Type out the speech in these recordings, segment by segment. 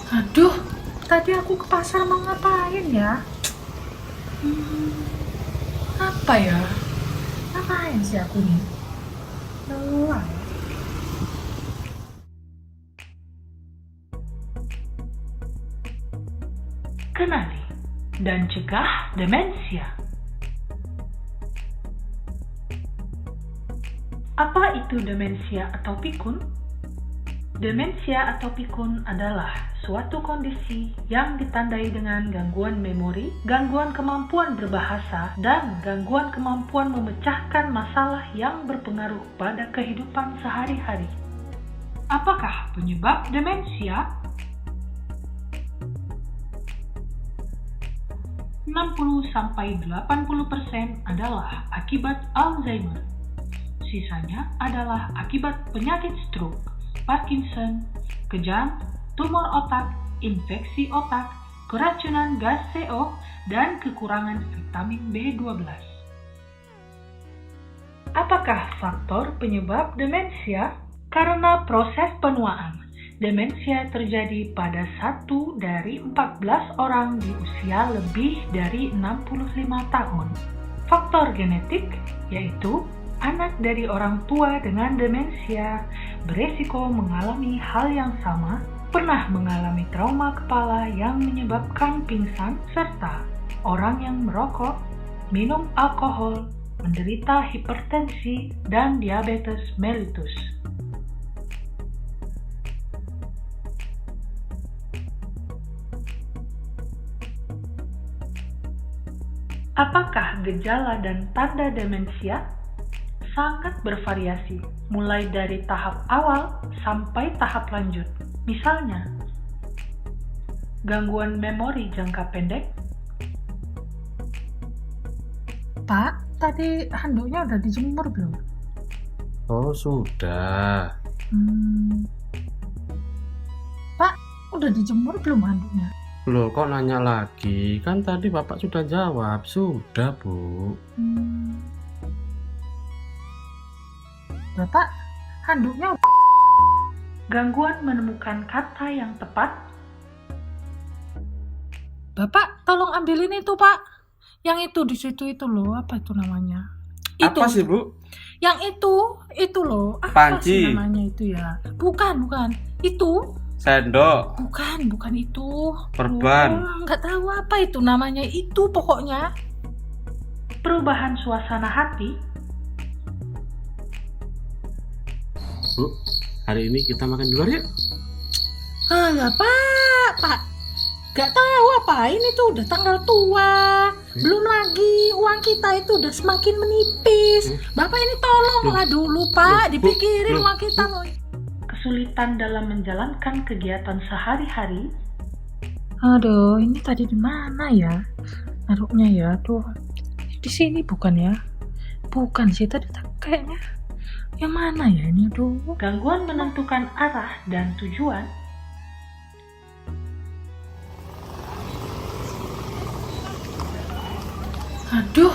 Aduh, tadi aku ke pasar mau ngapain ya? Apa ya? Ngapain sih aku nih? Lelah. Kenali dan cegah demensia. Apa itu demensia atau pikun? Demensia atau pikun adalah suatu kondisi yang ditandai dengan gangguan memori, gangguan kemampuan berbahasa, dan gangguan kemampuan memecahkan masalah yang berpengaruh pada kehidupan sehari-hari. Apakah penyebab demensia? 60-80% adalah akibat Alzheimer. Sisanya adalah akibat penyakit stroke, Parkinson, kejang, tumor otak, infeksi otak, keracunan gas CO, dan kekurangan vitamin B12. Apakah faktor penyebab demensia? Karena proses penuaan. Demensia terjadi pada 1 dari 14 orang di usia lebih dari 65 tahun. Faktor genetik, yaitu anak dari orang tua dengan demensia beresiko mengalami hal yang sama, pernah mengalami trauma kepala yang menyebabkan pingsan, serta orang yang merokok, minum alkohol, menderita hipertensi, dan diabetes mellitus. Apakah gejala dan tanda demensia? Sangat bervariasi, mulai dari tahap awal sampai tahap lanjut. Misalnya, gangguan memori jangka pendek. Pak, tadi handuknya udah dijemur belum? Oh, sudah. Pak, udah dijemur belum handuknya? Loh, kok nanya lagi? Kan tadi Bapak sudah jawab. Sudah, Bu. Bapak, handuknya Gangguan menemukan kata yang tepat. Bapak, tolong ambilin itu, Pak. Yang itu di situ itu loh, apa itu namanya? Apa sih, Bu? Yang itu loh. Apa Panci. sih namanya itu ya? Bukan. Itu. Sendok. Bukan itu. Perban. Nggak tahu apa itu namanya. Itu pokoknya. Perubahan suasana hati. Bu, hari ini kita makan di luar yuk. Alah, Pak. Gak tahu apa ini tuh udah tanggal tua. Belum lagi uang kita itu udah semakin menipis. Bapak ini tolonglah dulu, Pak. Dipikirin uang kita loh. Kesulitan dalam menjalankan kegiatan sehari-hari. Aduh, ini tadi di mana ya? Naruhnya ya, tuh. Di sini bukan ya? Bukan sih, tadi kayaknya. Yang mana ya ini, aduh? Gangguan menentukan arah dan tujuan. Aduh,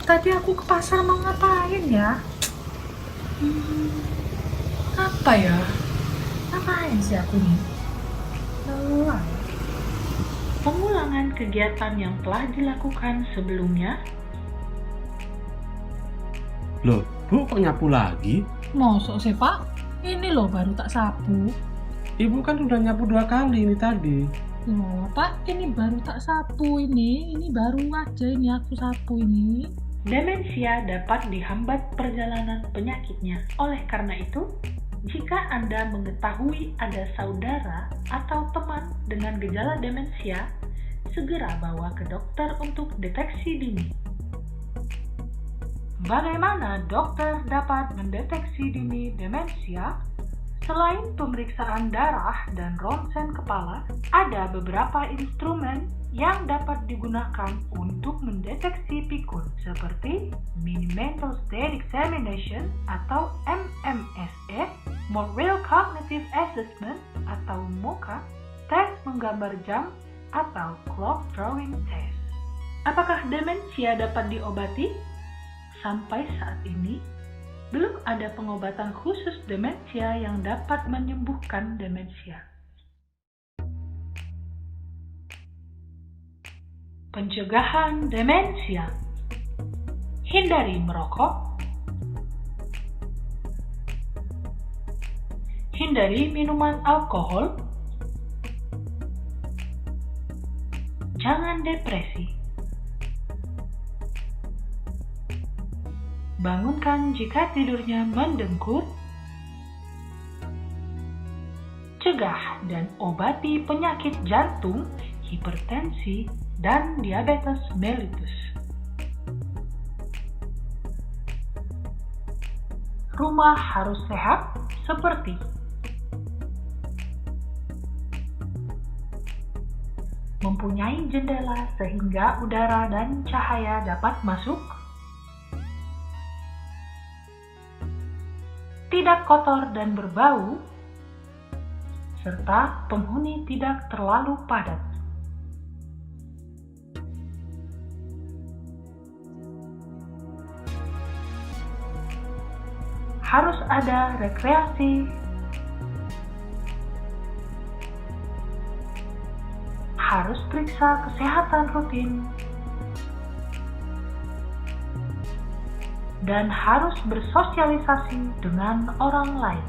tadi aku ke pasar mau ngapain ya? Apa ya? Ngapain sih aku nih? Lelah. Pengulangan kegiatan yang telah dilakukan sebelumnya. Loh, Bu kok nyapu lagi? Mosok sih, Pak? Ini loh baru tak sapu. Ibu kan udah nyapu 2 kali ini tadi. Loh, Pak, ini baru tak sapu ini. Ini baru aja ini aku sapu ini. Demensia dapat dihambat perjalanan penyakitnya. Oleh karena itu, jika Anda mengetahui ada saudara atau teman dengan gejala demensia, segera bawa ke dokter untuk deteksi dini. Bagaimana dokter dapat mendeteksi dini demensia? Selain pemeriksaan darah dan ronsen kepala, ada beberapa instrumen yang dapat digunakan untuk mendeteksi pikun, seperti Mini Mental State Examination atau MMSE, Mobile Cognitive Assessment atau MoCA, tes menggambar jam atau Clock Drawing Test. Apakah demensia dapat diobati? Sampai saat ini, belum ada pengobatan khusus demensia yang dapat menyembuhkan demensia. Pencegahan demensia. Hindari merokok. Hindari minuman alkohol. Jangan depresi. Bangunkan jika tidurnya mendengkur. Cegah dan obati penyakit jantung, hipertensi, dan diabetes mellitus. Rumah harus sehat seperti mempunyai jendela sehingga udara dan cahaya dapat masuk, tidak kotor dan berbau, serta penghuni tidak terlalu padat. Harus ada rekreasi, harus periksa kesehatan rutin, dan harus bersosialisasi dengan orang lain.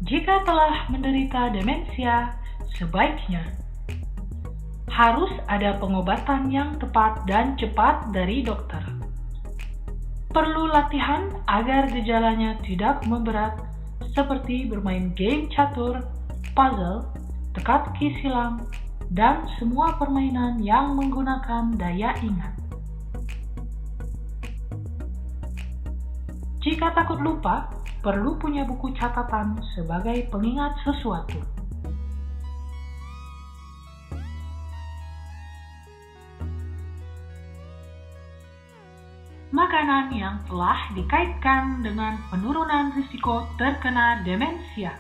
Jika telah menderita demensia, sebaiknya harus ada pengobatan yang tepat dan cepat dari dokter. Perlu latihan agar gejalanya tidak memberat, seperti bermain game catur, puzzle, teka-teki silang, dan semua permainan yang menggunakan daya ingat. Jika takut lupa, perlu punya buku catatan sebagai pengingat sesuatu. Makanan yang telah dikaitkan dengan penurunan risiko terkena demensia.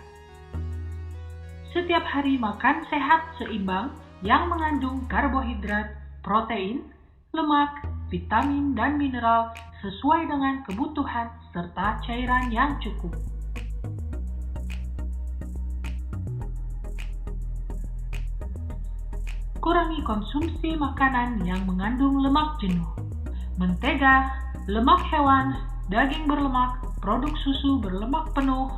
Setiap hari makan sehat seimbang yang mengandung karbohidrat, protein, lemak, vitamin, dan mineral sesuai dengan kebutuhan serta cairan yang cukup. Kurangi konsumsi makanan yang mengandung lemak jenuh, mentega, lemak hewan, daging berlemak, produk susu berlemak penuh,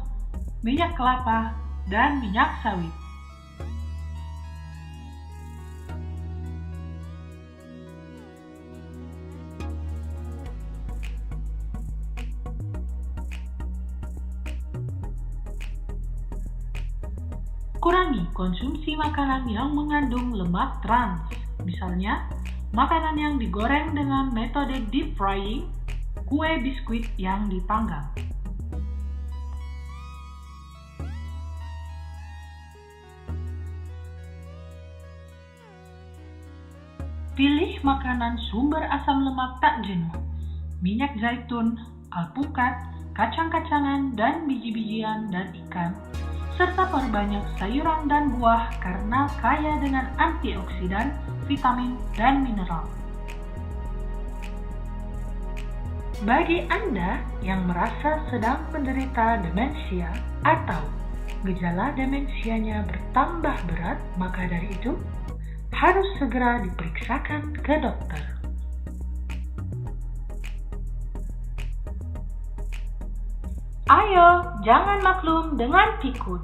minyak kelapa, dan minyak sawit. Kurangi konsumsi makanan yang mengandung lemak trans, misalnya makanan yang digoreng dengan metode deep frying, kue biskuit yang dipanggang. Pilih makanan sumber asam lemak tak jenuh, minyak zaitun, alpukat, kacang-kacangan, dan biji-bijian dan ikan, serta perbanyak sayuran dan buah karena kaya dengan antioksidan, vitamin, dan mineral. Bagi Anda yang merasa sedang menderita demensia atau gejala demensianya bertambah berat, maka dari itu harus segera diperiksakan ke dokter. Ayo, jangan maklum dengan pikun.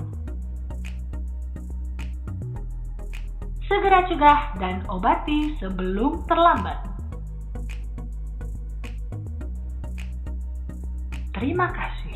Segera cegah dan obati sebelum terlambat. Terima kasih.